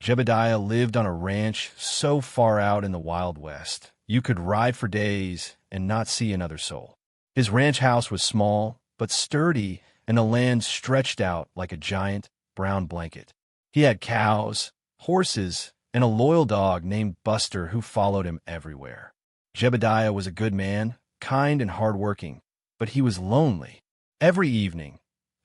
Jebediah lived on a ranch so far out in the Wild West, you could ride for days and not see another soul. His ranch house was small, but sturdy, and the land stretched out like a giant brown blanket. He had cows, horses, and a loyal dog named Buster who followed him everywhere. Jebediah was a good man, kind and hardworking, but he was lonely. Every evening,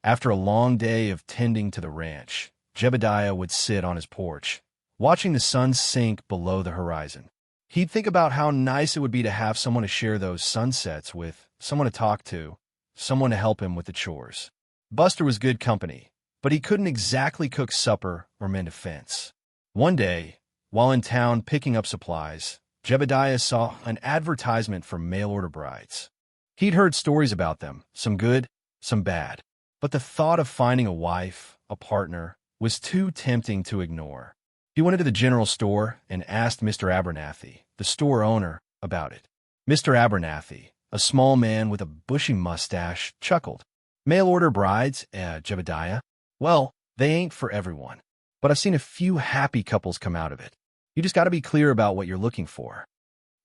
after a long day of tending to the ranch, Jebediah would sit on his porch, watching the sun sink below the horizon. He'd think about how nice it would be to have someone to share those sunsets with, someone to talk to, someone to help him with the chores. Buster was good company, but he couldn't exactly cook supper or mend a fence. One day, while in town picking up supplies, Jebediah saw an advertisement for mail-order brides. He'd heard stories about them, some good, some bad, but the thought of finding a wife, a partner, was too tempting to ignore. He went into the general store and asked Mr. Abernathy, the store owner, about it. Mr. Abernathy, a small man with a bushy mustache, chuckled. Mail-order brides, Jebediah? Well, they ain't for everyone. But I've seen a few happy couples come out of it. You just got to be clear about what you're looking for.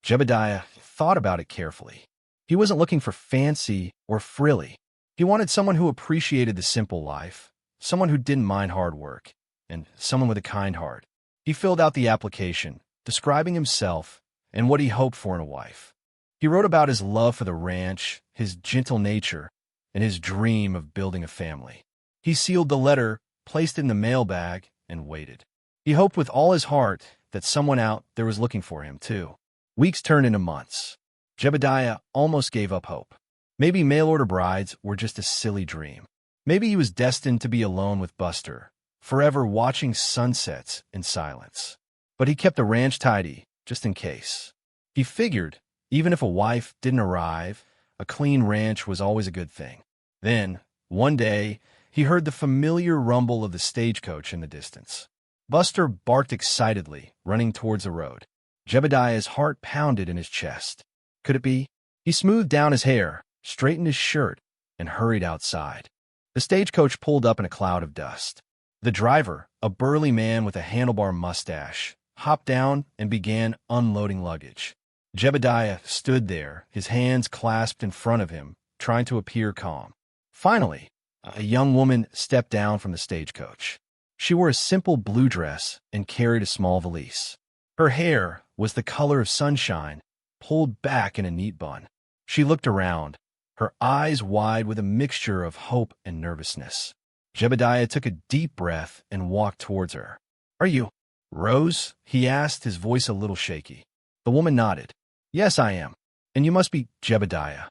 Jebediah thought about it carefully. He wasn't looking for fancy or frilly. He wanted someone who appreciated the simple life, someone who didn't mind hard work, and someone with a kind heart. He filled out the application, describing himself and what he hoped for in a wife. He wrote about his love for the ranch, his gentle nature, and his dream of building a family. He sealed the letter, placed it in the mailbag, and waited. He hoped with all his heart that someone out there was looking for him, too. Weeks turned into months. Jebediah almost gave up hope. Maybe mail-order brides were just a silly dream. Maybe he was destined to be alone with Buster, forever watching sunsets in silence. But he kept the ranch tidy, just in case. He figured, even if a wife didn't arrive, a clean ranch was always a good thing. Then, one day, he heard the familiar rumble of the stagecoach in the distance. Buster barked excitedly, running towards the road. Jebediah's heart pounded in his chest. Could it be? He smoothed down his hair, straightened his shirt, and hurried outside. The stagecoach pulled up in a cloud of dust. The driver, a burly man with a handlebar mustache, hopped down and began unloading luggage. Jebediah stood there, his hands clasped in front of him, trying to appear calm. Finally, a young woman stepped down from the stagecoach. She wore a simple blue dress and carried a small valise. Her hair was the color of sunshine, pulled back in a neat bun. She looked around, her eyes wide with a mixture of hope and nervousness. Jebediah took a deep breath and walked towards her. "Are you Rose?" he asked, his voice a little shaky. The woman nodded. "Yes, I am. And you must be Jebediah."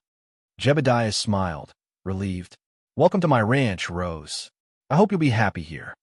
Jebediah smiled, relieved. "Welcome to my ranch, Rose. I hope you'll be happy here."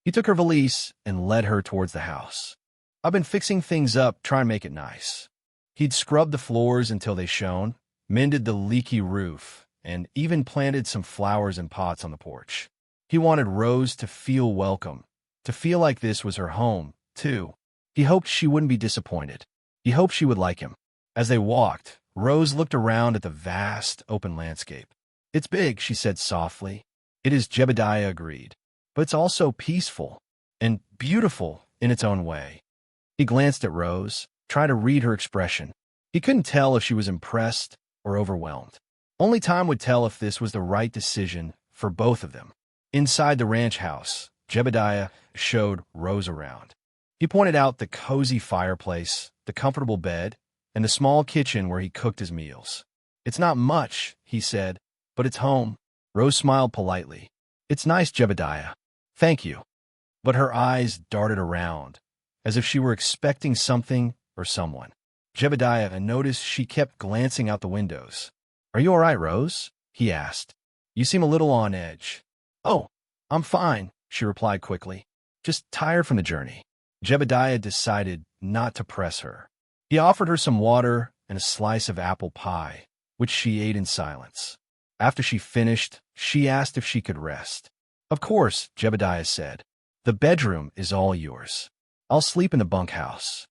He took her valise and led her towards the house. "I've been fixing things up, trying to make it nice." He'd scrubbed the floors until they shone, mended the leaky roof, and even planted some flowers in pots on the porch. He wanted Rose to feel welcome, to feel like this was her home, too. He hoped she wouldn't be disappointed. He hoped she would like him. As they walked, Rose looked around at the vast, open landscape. "It's big," she said softly. "It is," Jebediah agreed. "But it's also peaceful and beautiful in its own way." He glanced at Rose, trying to read her expression. He couldn't tell if she was impressed or overwhelmed. Only time would tell if this was the right decision for both of them. Inside the ranch house, Jebediah showed Rose around. He pointed out the cozy fireplace, the comfortable bed, and the small kitchen where he cooked his meals. "It's not much," he said, "but it's home." Rose smiled politely. "It's nice, Jebediah. Thank you." But her eyes darted around, as if she were expecting something or someone. Jebediah noticed she kept glancing out the windows. "Are you all right, Rose?" he asked. "You seem a little on edge." "Oh, I'm fine," she replied quickly. "Just tired from the journey." Jebediah decided not to press her. He offered her some water and a slice of apple pie, which she ate in silence. After she finished, she asked if she could rest. "Of course," Jebediah said. "The bedroom is all yours. I'll sleep in the bunkhouse."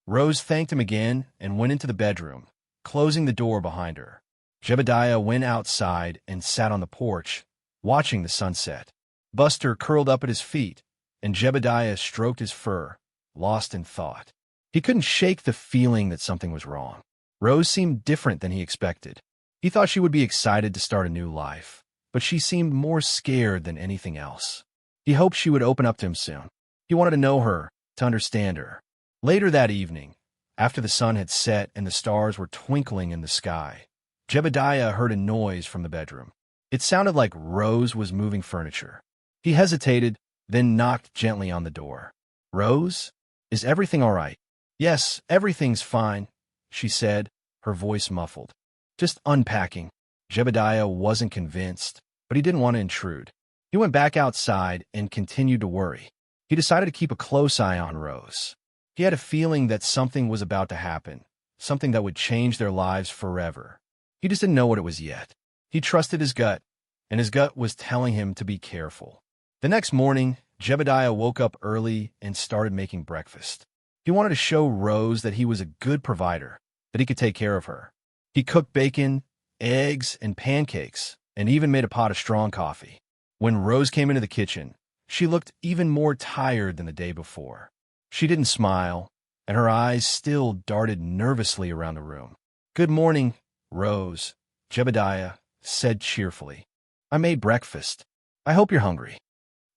Rose thanked him again and went into the bedroom, closing the door behind her. Jebediah went outside and sat on the porch, watching the sunset. Buster curled up at his feet, and Jebediah stroked his fur, lost in thought. He couldn't shake the feeling that something was wrong. Rose seemed different than he expected. He thought she would be excited to start a new life, but she seemed more scared than anything else. He hoped she would open up to him soon. He wanted to know her, to understand her. Later that evening, after the sun had set and the stars were twinkling in the sky, Jebediah heard a noise from the bedroom. It sounded like Rose was moving furniture. He hesitated, then knocked gently on the door. "Rose, is everything all right?" "Yes, everything's fine," she said, her voice muffled. "Just unpacking." Jebediah wasn't convinced, but he didn't want to intrude. He went back outside and continued to worry. He decided to keep a close eye on Rose. He had a feeling that something was about to happen, something that would change their lives forever. He just didn't know what it was yet. He trusted his gut, and his gut was telling him to be careful. The next morning, Jebediah woke up early and started making breakfast. He wanted to show Rose that he was a good provider, that he could take care of her. He cooked bacon, eggs, and pancakes, and even made a pot of strong coffee. When Rose came into the kitchen, she looked even more tired than the day before. She didn't smile, and her eyes still darted nervously around the room. "Good morning, Rose," Jebediah said cheerfully. "I made breakfast. I hope you're hungry."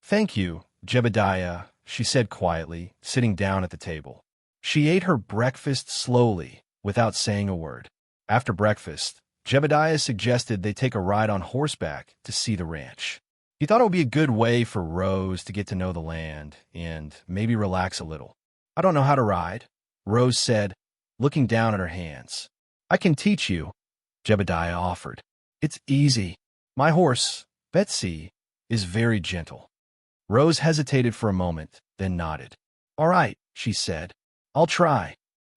"Thank you, Jebediah," she said quietly, sitting down at the table. She ate her breakfast slowly, without saying a word. After breakfast, Jebediah suggested they take a ride on horseback to see the ranch. He thought it would be a good way for Rose to get to know the land and maybe relax a little. "I don't know how to ride," Rose said, looking down at her hands. "I can teach you," Jebediah offered. "It's easy. My horse, Betsy, is very gentle." Rose hesitated for a moment, then nodded. "All right," she said. "I'll try."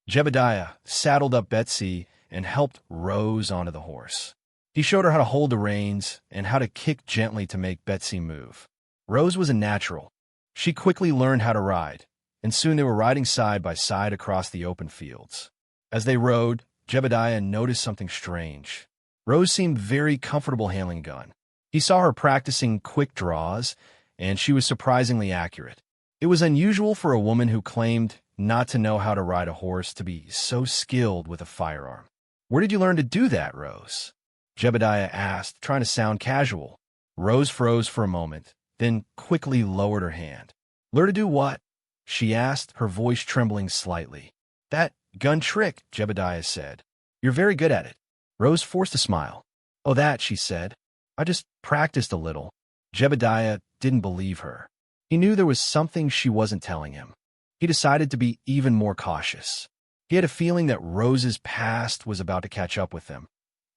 Jebediah saddled up Betsy and helped Rose onto the horse. He showed her how to hold the reins and how to kick gently to make Betsy move. Rose was a natural. She quickly learned how to ride, and soon they were riding side by side across the open fields. As they rode, Jebediah noticed something strange. Rose seemed very comfortable handling a gun. He saw her practicing quick draws, and she was surprisingly accurate. It was unusual for a woman who claimed not to know how to ride a horse to be so skilled with a firearm. "Where did you learn to do that, Rose?" Jebediah asked, trying to sound casual. Rose froze for a moment, then quickly lowered her hand. "Learn to do what?" she asked, her voice trembling slightly. "That gun trick," Jebediah said. "You're very good at it." Rose forced a smile. "Oh, that," she said. "I just practiced a little." Jebediah didn't believe her. He knew there was something she wasn't telling him. He decided to be even more cautious. He had a feeling that Rose's past was about to catch up with them,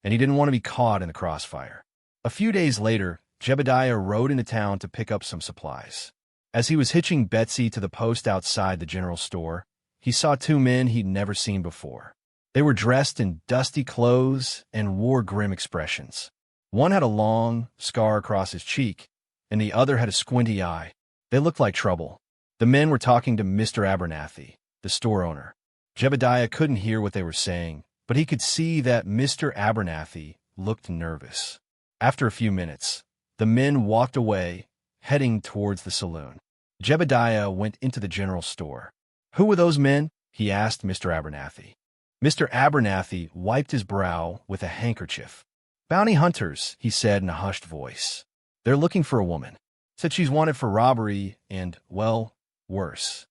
and he didn't want to be caught in the crossfire. A few days later, Jebediah rode into town to pick up some supplies. As he was hitching Betsy to the post outside the general store, he saw two men he'd never seen before. They were dressed in dusty clothes and wore grim expressions. One had a long scar across his cheek, and the other had a squinty eye. They looked like trouble. The men were talking to Mr. Abernathy, the store owner. Jebediah couldn't hear what they were saying, but he could see that Mr. Abernathy looked nervous. After a few minutes, the men walked away, heading towards the saloon. Jebediah went into the general store. "Who were those men?" he asked Mr. Abernathy. Mr. Abernathy wiped his brow with a handkerchief. "Bounty hunters," he said in a hushed voice. "They're looking for a woman. Said she's wanted for robbery and, well, worse."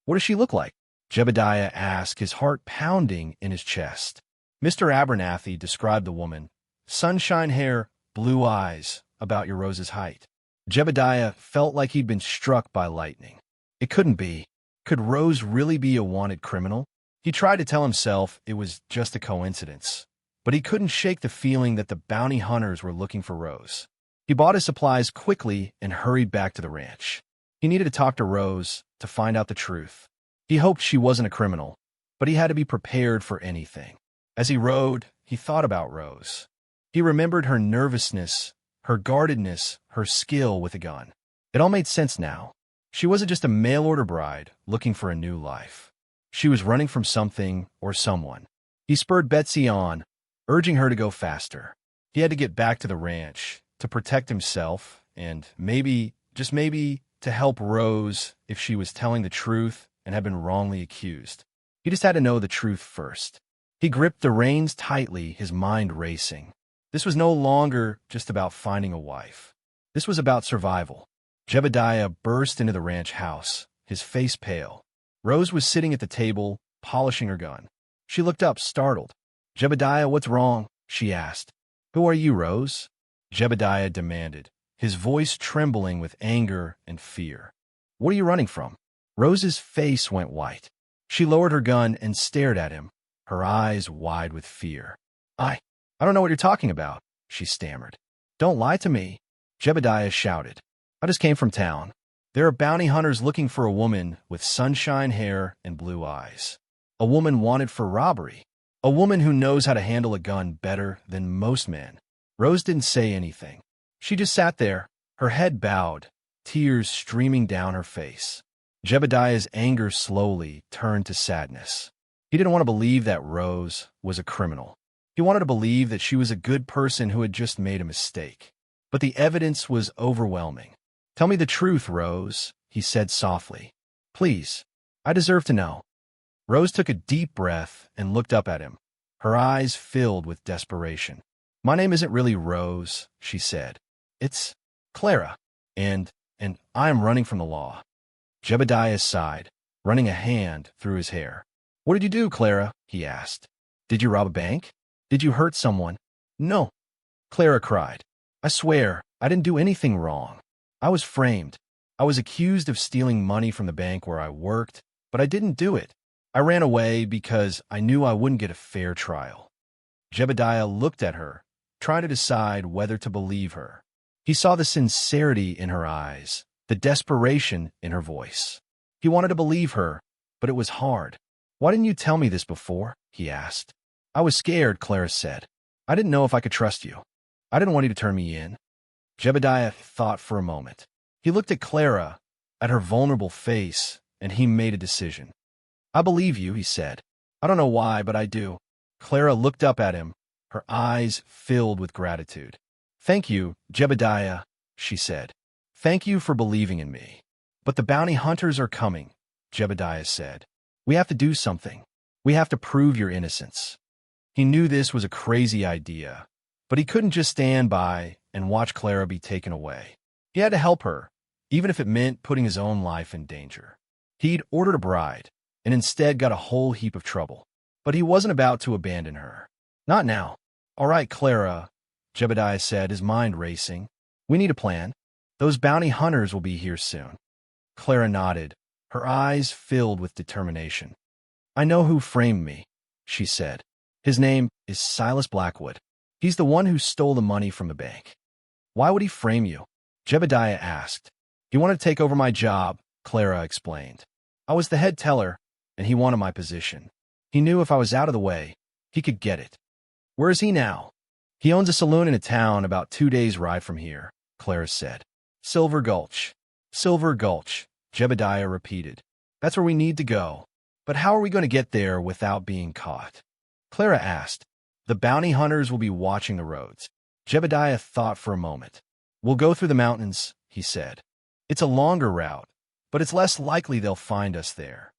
"What does she look like?" Jebediah asked, his heart pounding in his chest. Mr. Abernathy described the woman. "Sunshine hair, blue eyes, about your Rose's height." Jebediah felt like he'd been struck by lightning. It couldn't be. Could Rose really be a wanted criminal? He tried to tell himself it was just a coincidence, but he couldn't shake the feeling that the bounty hunters were looking for Rose. He bought his supplies quickly and hurried back to the ranch. He needed to talk to Rose to find out the truth. He hoped she wasn't a criminal, but he had to be prepared for anything. As he rode, he thought about Rose. He remembered her nervousness, her guardedness, her skill with a gun. It all made sense now. She wasn't just a mail-order bride looking for a new life. She was running from something or someone. He spurred Betsy on, urging her to go faster. He had to get back to the ranch to protect himself and maybe, just maybe, to help Rose if she was telling the truth and had been wrongly accused. He just had to know the truth first. He gripped the reins tightly, his mind racing. This was no longer just about finding a wife. This was about survival. Jebediah burst into the ranch house, his face pale. Rose was sitting at the table, polishing her gun. She looked up, startled. "Jebediah, what's wrong?" she asked. "Who are you, Rose?" Jebediah demanded, his voice trembling with anger and fear. "What are you running from?" Rose's face went white. She lowered her gun and stared at him, her eyes wide with fear. I don't know what you're talking about," she stammered. "Don't lie to me," Jebediah shouted. "I just came from town. There are bounty hunters looking for a woman with sunshine hair and blue eyes. A woman wanted for robbery. A woman who knows how to handle a gun better than most men." Rose didn't say anything. She just sat there, her head bowed, tears streaming down her face. Jebediah's anger slowly turned to sadness. He didn't want to believe that Rose was a criminal. He wanted to believe that she was a good person who had just made a mistake. But the evidence was overwhelming. "Tell me the truth, Rose," he said softly. "Please, I deserve to know." Rose took a deep breath and looked up at him, her eyes filled with desperation. "My name isn't really Rose," she said. "It's Clara, and I am running from the law." Jebediah sighed, running a hand through his hair. "What did you do, Clara?" he asked. "Did you rob a bank? Did you hurt someone?" "No," Clara cried. "I swear, I didn't do anything wrong. I was framed. I was accused of stealing money from the bank where I worked, but I didn't do it. I ran away because I knew I wouldn't get a fair trial." Jebediah looked at her, trying to decide whether to believe her. He saw the sincerity in her eyes, the desperation in her voice. He wanted to believe her, but it was hard. "Why didn't you tell me this before?" he asked. "I was scared," Clara said. "I didn't know if I could trust you. I didn't want you to turn me in." Jebediah thought for a moment. He looked at Clara, at her vulnerable face, and he made a decision. "I believe you," he said. "I don't know why, but I do." Clara looked up at him, her eyes filled with gratitude. "Thank you, Jebediah," she said. "Thank you for believing in me." "But the bounty hunters are coming," Jebediah said. "We have to do something. We have to prove your innocence." He knew this was a crazy idea, but he couldn't just stand by and watch Clara be taken away. He had to help her, even if it meant putting his own life in danger. He'd ordered a bride, and instead got a whole heap of trouble. But he wasn't about to abandon her. Not now. "All right, Clara," Jebediah said, his mind racing. "We need a plan. Those bounty hunters will be here soon." Clara nodded, her eyes filled with determination. "I know who framed me," she said. "His name is Silas Blackwood. He's the one who stole the money from the bank." "Why would he frame you?" Jebediah asked. "He wanted to take over my job," Clara explained. "I was the head teller, and he wanted my position. He knew if I was out of the way, he could get it." "Where is he now?" "He owns a saloon in a town about 2 days' ride from here," Clara said. "Silver Gulch." "Silver Gulch," Jebediah repeated. "That's where we need to go. But how are we going to get there without being caught?" Clara asked. "The bounty hunters will be watching the roads." Jebediah thought for a moment. "We'll go through the mountains," he said. "It's a longer route, but it's less likely they'll find us there."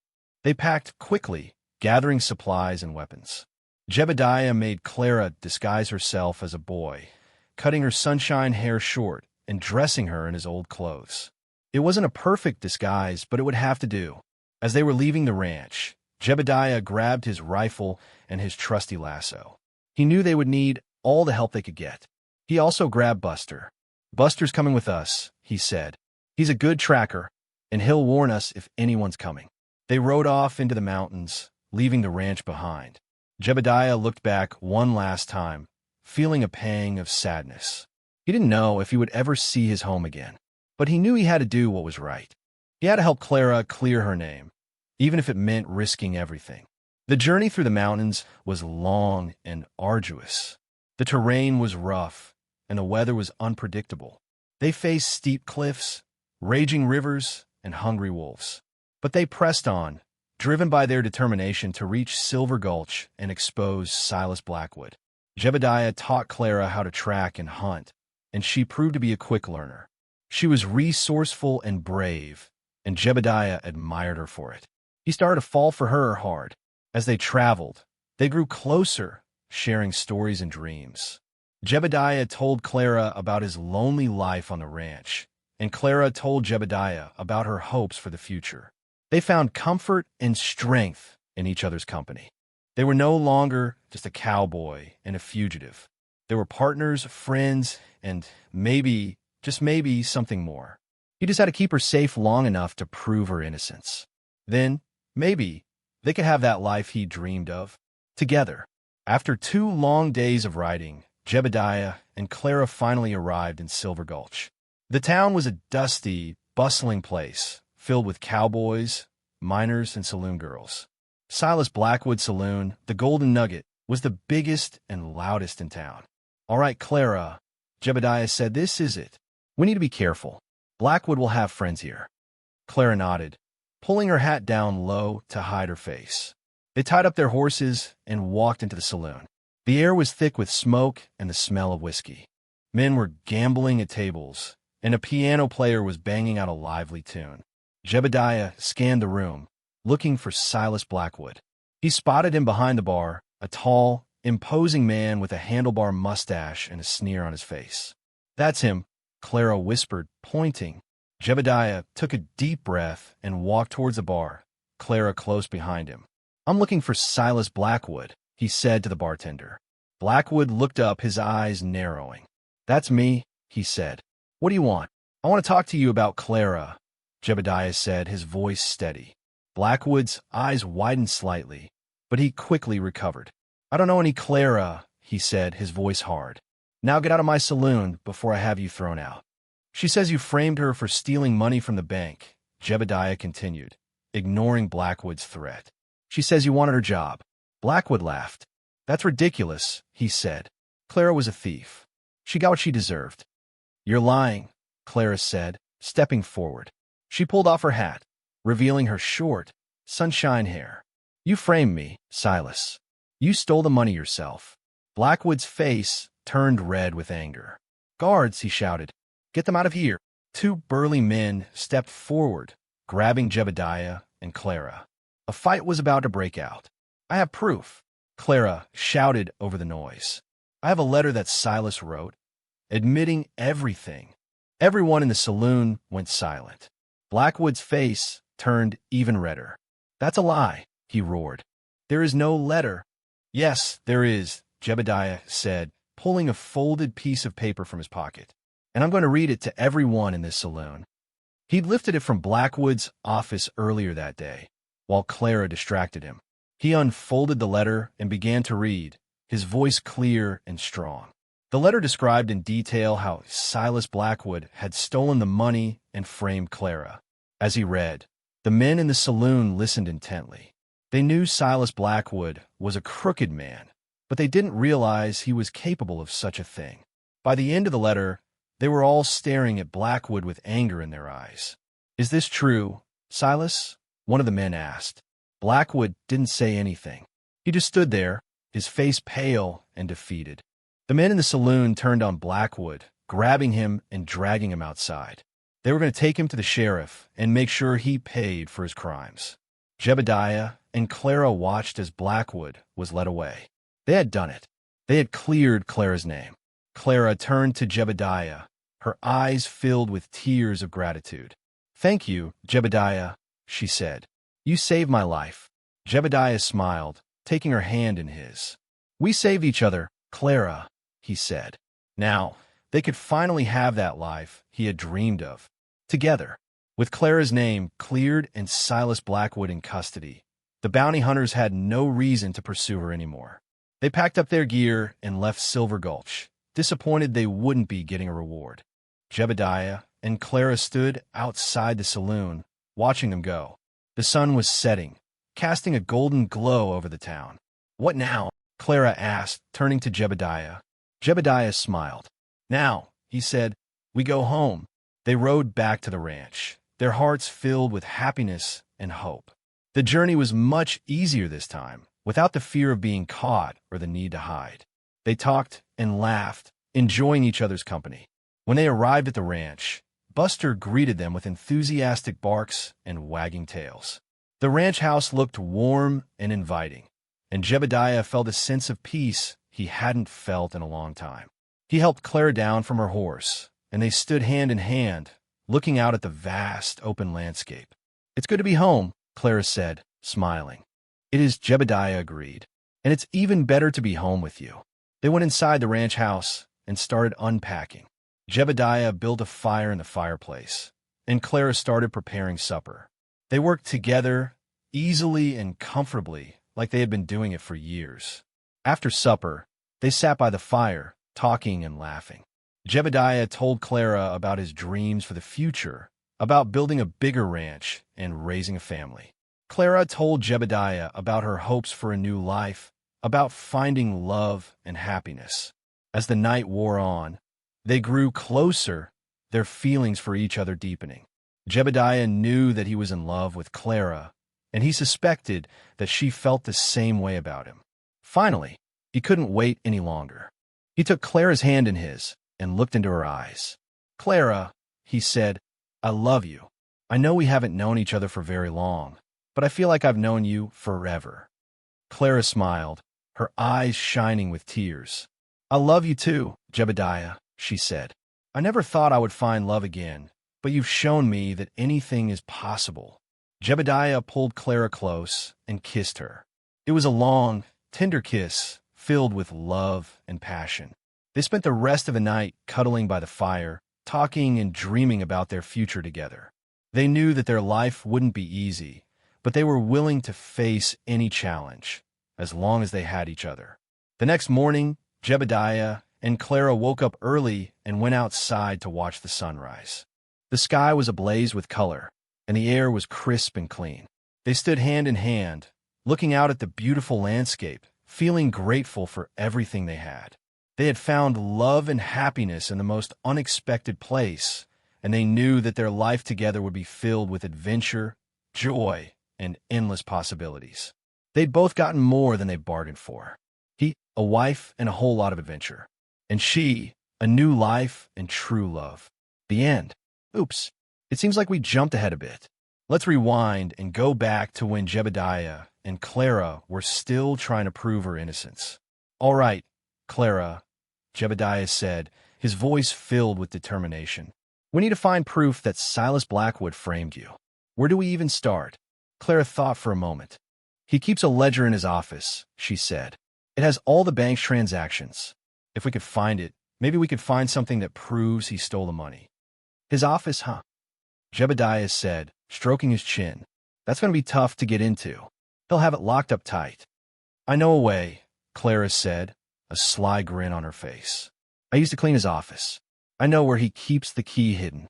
They packed quickly, gathering supplies and weapons. Jebediah made Clara disguise herself as a boy, cutting her sunshine hair short and dressing her in his old clothes. It wasn't a perfect disguise, but it would have to do. As they were leaving the ranch, Jebediah grabbed his rifle and his trusty lasso. He knew they would need all the help they could get. He also grabbed Buster. "Buster's coming with us," he said. "He's a good tracker, and he'll warn us if anyone's coming." They rode off into the mountains, leaving the ranch behind. Jebediah looked back one last time, feeling a pang of sadness. He didn't know if he would ever see his home again, but he knew he had to do what was right. He had to help Clara clear her name, even if it meant risking everything. The journey through the mountains was long and arduous. The terrain was rough, and the weather was unpredictable. They faced steep cliffs, raging rivers, and hungry wolves. But they pressed on, driven by their determination to reach Silver Gulch and expose Silas Blackwood. Jebediah taught Clara how to track and hunt, and she proved to be a quick learner. She was resourceful and brave, and Jebediah admired her for it. He started to fall for her hard. As they traveled, they grew closer, sharing stories and dreams. Jebediah told Clara about his lonely life on the ranch, and Clara told Jebediah about her hopes for the future. They found comfort and strength in each other's company. They were no longer just a cowboy and a fugitive. They were partners, friends, and maybe, just maybe, something more. He just had to keep her safe long enough to prove her innocence. Then, maybe, they could have that life he dreamed of, together. After 2 long days of riding, Jebediah and Clara finally arrived in Silver Gulch. The town was a dusty, bustling place, filled with cowboys, miners, and saloon girls. Silas Blackwood's saloon, the Golden Nugget, was the biggest and loudest in town. "All right, Clara," Jebediah said, "this is it. We need to be careful. Blackwood will have friends here." Clara nodded, pulling her hat down low to hide her face. They tied up their horses and walked into the saloon. The air was thick with smoke and the smell of whiskey. Men were gambling at tables, and a piano player was banging out a lively tune. Jebediah scanned the room, looking for Silas Blackwood. He spotted him behind the bar, a tall, imposing man with a handlebar mustache and a sneer on his face. "That's him," Clara whispered, pointing. Jebediah took a deep breath and walked towards the bar, Clara close behind him. "I'm looking for Silas Blackwood," he said to the bartender. Blackwood looked up, his eyes narrowing. "That's me," he said. "What do you want?" "I want to talk to you about Clara," Jebediah said, his voice steady. Blackwood's eyes widened slightly, but he quickly recovered. "I don't know any Clara," he said, his voice hard. "Now get out of my saloon before I have you thrown out." "She says you framed her for stealing money from the bank," Jebediah continued, ignoring Blackwood's threat. "She says you wanted her job." Blackwood laughed. "That's ridiculous," he said. "Clara was a thief. She got what she deserved." "You're lying," Clara said, stepping forward. She pulled off her hat, revealing her short, sunshine hair. "You framed me, Silas. You stole the money yourself." Blackwood's face turned red with anger. "Guards," he shouted. "Get them out of here." 2 burly men stepped forward, grabbing Jebediah and Clara. A fight was about to break out. "I have proof," Clara shouted over the noise. "I have a letter that Silas wrote, admitting everything." Everyone in the saloon went silent. Blackwood's face turned even redder. "That's a lie," he roared. "There is no letter." "Yes, there is," Jebediah said, pulling a folded piece of paper from his pocket. "And I'm going to read it to everyone in this saloon." He'd lifted it from Blackwood's office earlier that day, while Clara distracted him. He unfolded the letter and began to read, his voice clear and strong. The letter described in detail how Silas Blackwood had stolen the money and framed Clara. As he read, the men in the saloon listened intently. They knew Silas Blackwood was a crooked man, but they didn't realize he was capable of such a thing. By the end of the letter, they were all staring at Blackwood with anger in their eyes. "Is this true, Silas?" one of the men asked. Blackwood didn't say anything. He just stood there, his face pale and defeated. The men in the saloon turned on Blackwood, grabbing him and dragging him outside. They were going to take him to the sheriff and make sure he paid for his crimes. Jebediah and Clara watched as Blackwood was led away. They had done it. They had cleared Clara's name. Clara turned to Jebediah, her eyes filled with tears of gratitude. "Thank you, Jebediah," she said. "You saved my life." Jebediah smiled, taking her hand in his. "We saved each other, Clara," he said. Now, they could finally have that life he had dreamed of, together. With Clara's name cleared and Silas Blackwood in custody, the bounty hunters had no reason to pursue her anymore. They packed up their gear and left Silver Gulch, disappointed they wouldn't be getting a reward. Jebediah and Clara stood outside the saloon, watching them go. The sun was setting, casting a golden glow over the town. "What now?" Clara asked, turning to Jebediah. Jebediah smiled. "Now," he said, "we go home." They rode back to the ranch, their hearts filled with happiness and hope. The journey was much easier this time, without the fear of being caught or the need to hide. They talked and laughed, enjoying each other's company. When they arrived at the ranch, Buster greeted them with enthusiastic barks and wagging tails. The ranch house looked warm and inviting, and Jebediah felt a sense of peace he hadn't felt in a long time. He helped Clara down from her horse, and they stood hand in hand, looking out at the vast, open landscape. "It's good to be home," Clara said, smiling. "It is," Jebediah agreed, "and it's even better to be home with you." They went inside the ranch house and started unpacking. Jebediah built a fire in the fireplace, and Clara started preparing supper. They worked together, easily and comfortably, like they had been doing it for years. After supper, they sat by the fire, talking and laughing. Jebediah told Clara about his dreams for the future, about building a bigger ranch and raising a family. Clara told Jebediah about her hopes for a new life, about finding love and happiness. As the night wore on, they grew closer, their feelings for each other deepening. Jebediah knew that he was in love with Clara, and he suspected that she felt the same way about him. Finally, he couldn't wait any longer. He took Clara's hand in his and looked into her eyes. "Clara," he said, "I love you. I know we haven't known each other for very long, but I feel like I've known you forever." Clara smiled, her eyes shining with tears. "I love you too, Jebediah," she said. "I never thought I would find love again, but you've shown me that anything is possible." Jebediah pulled Clara close and kissed her. It was a long, tender kiss filled with love and passion. They spent the rest of the night cuddling by the fire, talking and dreaming about their future together. They knew that their life wouldn't be easy, but they were willing to face any challenge, as long as they had each other. The next morning, Jebediah and Clara woke up early and went outside to watch the sunrise. The sky was ablaze with color, and the air was crisp and clean. They stood hand in hand, looking out at the beautiful landscape, feeling grateful for everything they had. They had found love and happiness in the most unexpected place, and they knew that their life together would be filled with adventure, joy, and endless possibilities. They'd both gotten more than they bargained for. He, a wife and a whole lot of adventure. And she, a new life and true love. The end. Oops, it seems like we jumped ahead a bit. Let's rewind and go back to when Jebediah and Clara were still trying to prove her innocence. "All right, Clara," Jebediah said, his voice filled with determination. "We need to find proof that Silas Blackwood framed you. Where do we even start?" Clara thought for a moment. "He keeps a ledger in his office," she said. "It has all the bank's transactions. If we could find it, maybe we could find something that proves he stole the money." "His office, huh?" Jebediah said, stroking his chin. "That's going to be tough to get into. He'll have it locked up tight." "I know a way," Clara said, a sly grin on her face. "I used to clean his office. I know where he keeps the key hidden."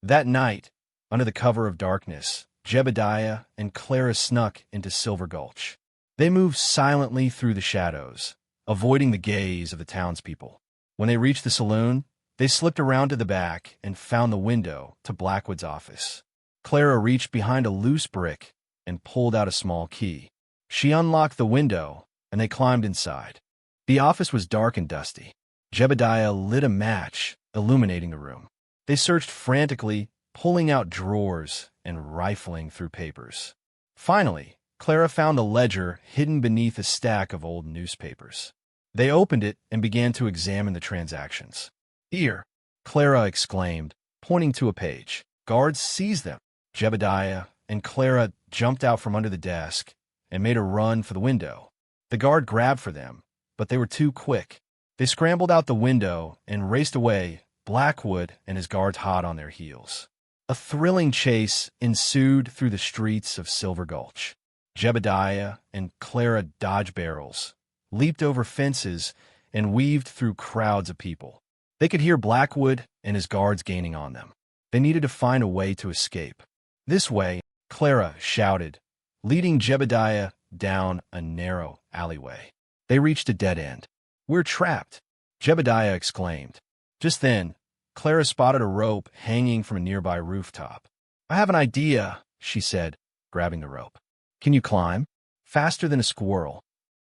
That night, under the cover of darkness, Jebediah and Clara snuck into Silver Gulch. They moved silently through the shadows, avoiding the gaze of the townspeople. When they reached the saloon, they slipped around to the back and found the window to Blackwood's office. Clara reached behind a loose brick and pulled out a small key. She unlocked the window, and they climbed inside. The office was dark and dusty. Jebediah lit a match, illuminating the room. They searched frantically, pulling out drawers and rifling through papers. Finally, Clara found a ledger hidden beneath a stack of old newspapers. They opened it and began to examine the transactions. "Here," Clara exclaimed, pointing to a page. "Guards seized them." Jebediah and Clara jumped out from under the desk and made a run for the window. The guard grabbed for them, but they were too quick. They scrambled out the window and raced away, Blackwood and his guards hot on their heels. A thrilling chase ensued through the streets of Silver Gulch. Jebediah and Clara dodged barrels, leaped over fences, and weaved through crowds of people. They could hear Blackwood and his guards gaining on them. They needed to find a way to escape. "This way," Clara shouted, leading Jebediah down a narrow alleyway. They reached a dead end. "We're trapped," Jebediah exclaimed. Just then, Clara spotted a rope hanging from a nearby rooftop. "I have an idea," she said, grabbing the rope. "Can you climb?" "Faster than a squirrel,"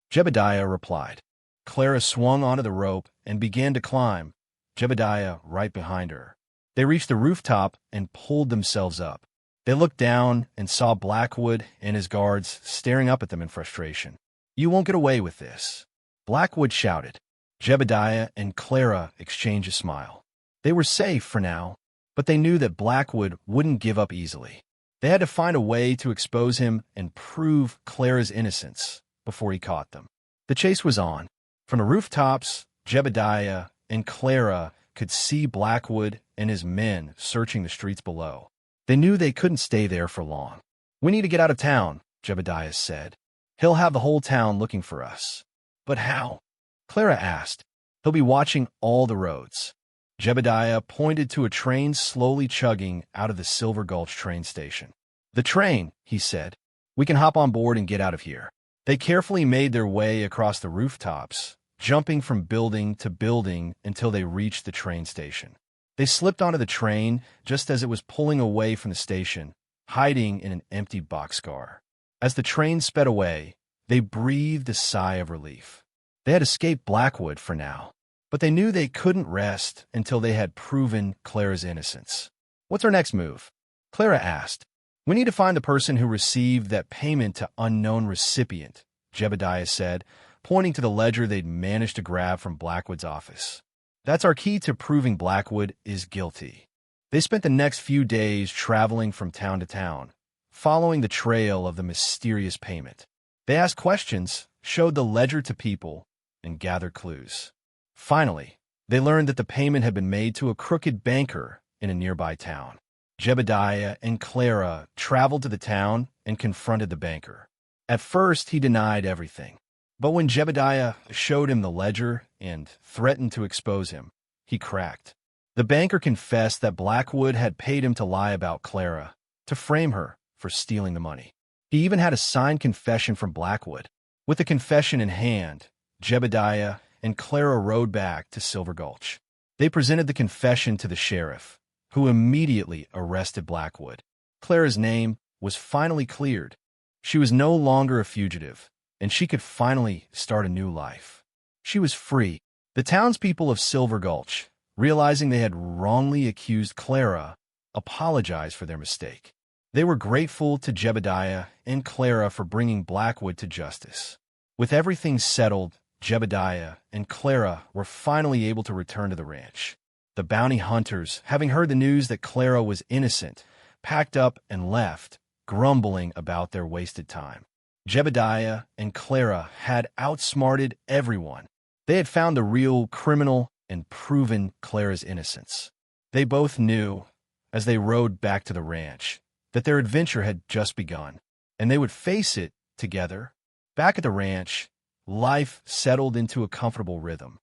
Jebediah replied. Clara swung onto the rope and began to climb, Jebediah right behind her. They reached the rooftop and pulled themselves up. They looked down and saw Blackwood and his guards staring up at them in frustration. "You won't get away with this," Blackwood shouted. Jebediah and Clara exchanged a smile. They were safe for now, but they knew that Blackwood wouldn't give up easily. They had to find a way to expose him and prove Clara's innocence before he caught them. The chase was on. From the rooftops, Jebediah and Clara could see Blackwood and his men searching the streets below. They knew they couldn't stay there for long. "We need to get out of town," Jebediah said. "He'll have the whole town looking for us." "But how?" Clara asked. "He'll be watching all the roads." Jebediah pointed to a train slowly chugging out of the Silver Gulch train station. "The train," he said. "We can hop on board and get out of here." They carefully made their way across the rooftops, jumping from building to building until they reached the train station. They slipped onto the train just as it was pulling away from the station, hiding in an empty boxcar. As the train sped away, they breathed a sigh of relief. They had escaped Blackwood for now, but they knew they couldn't rest until they had proven Clara's innocence. "What's our next move?" Clara asked. "We need to find the person who received that payment to unknown recipient," Jebediah said, pointing to the ledger they'd managed to grab from Blackwood's office. "That's our key to proving Blackwood is guilty." They spent the next few days traveling from town to town, following the trail of the mysterious payment. They asked questions, showed the ledger to people, and gathered clues. Finally, they learned that the payment had been made to a crooked banker in a nearby town. Jebediah and Clara traveled to the town and confronted the banker. At first, he denied everything. But when Jebediah showed him the ledger and threatened to expose him, he cracked. The banker confessed that Blackwood had paid him to lie about Clara, to frame her for stealing the money. He even had a signed confession from Blackwood. With the confession in hand, Jebediah and Clara rode back to Silver Gulch. They presented the confession to the sheriff, who immediately arrested Blackwood. Clara's name was finally cleared. She was no longer a fugitive, and she could finally start a new life. She was free. The townspeople of Silver Gulch, realizing they had wrongly accused Clara, apologized for their mistake. They were grateful to Jebediah and Clara for bringing Blackwood to justice. With everything settled, Jebediah and Clara were finally able to return to the ranch. The bounty hunters, having heard the news that Clara was innocent, packed up and left, grumbling about their wasted time. Jebediah and Clara had outsmarted everyone. They had found the real criminal and proven Clara's innocence. They both knew, as they rode back to the ranch, that their adventure had just begun, and they would face it together. Back at the ranch, life settled into a comfortable rhythm.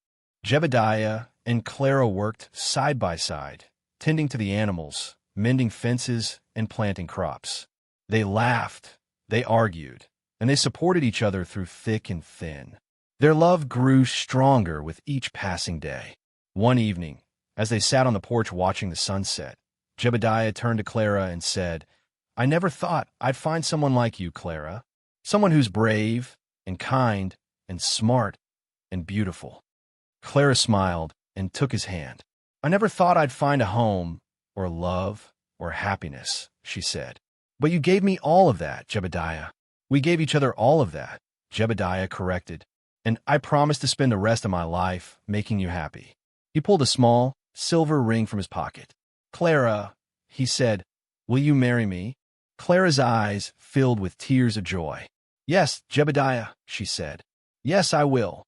Jebediah and Clara worked side by side, tending to the animals, mending fences, and planting crops. They laughed, they argued, and they supported each other through thick and thin. Their love grew stronger with each passing day. One evening, as they sat on the porch watching the sunset, Jebediah turned to Clara and said, "I never thought I'd find someone like you, Clara. Someone who's brave and kind and smart and beautiful." Clara smiled and took his hand. "I never thought I'd find a home or love or happiness," she said. "But you gave me all of that, Jebediah." "We gave each other all of that," Jebediah corrected. "And I promise to spend the rest of my life making you happy." He pulled a small, silver ring from his pocket. "Clara," he said, "will you marry me?" Clara's eyes filled with tears of joy. "Yes, Jebediah," she said. "Yes, I will."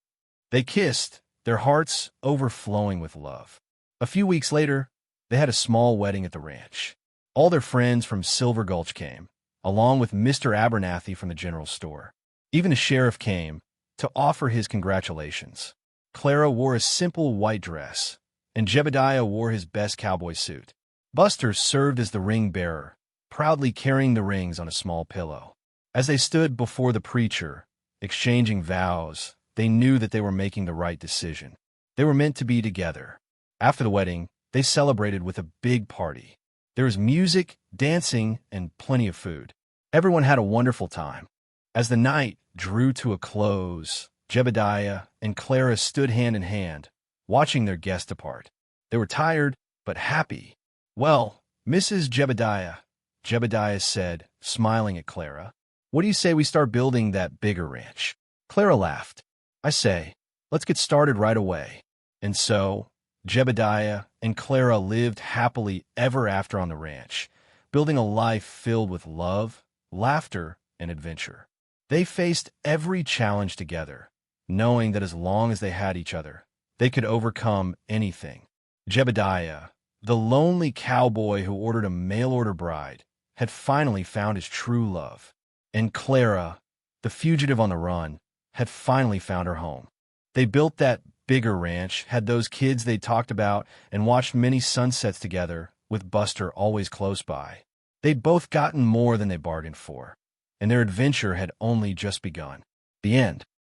They kissed, their hearts overflowing with love. A few weeks later, they had a small wedding at the ranch. All their friends from Silver Gulch came, along with Mr. Abernathy from the general store. Even the sheriff came to offer his congratulations. Clara wore a simple white dress, and Jebediah wore his best cowboy suit. Buster served as the ring bearer, proudly carrying the rings on a small pillow. As they stood before the preacher, exchanging vows, they knew that they were making the right decision. They were meant to be together. After the wedding, they celebrated with a big party. There was music, dancing, and plenty of food. Everyone had a wonderful time. As the night drew to a close, Jebediah and Clara stood hand in hand, watching their guests depart. They were tired, but happy, Well, Mrs. Jebediah said, smiling at Clara, what do you say we start building that bigger ranch? Clara laughed. I say, let's get started right away. And so, Jebediah and Clara lived happily ever after on the ranch, building a life filled with love, laughter, and adventure. They faced every challenge together, knowing that as long as they had each other, they could overcome anything. Jebediah, the lonely cowboy who ordered a mail-order bride, had finally found his true love. And Clara, the fugitive on the run, had finally found her home. They built that bigger ranch, had those kids they talked about, and watched many sunsets together, with Buster always close by. They'd both gotten more than they bargained for, and their adventure had only just begun. The end.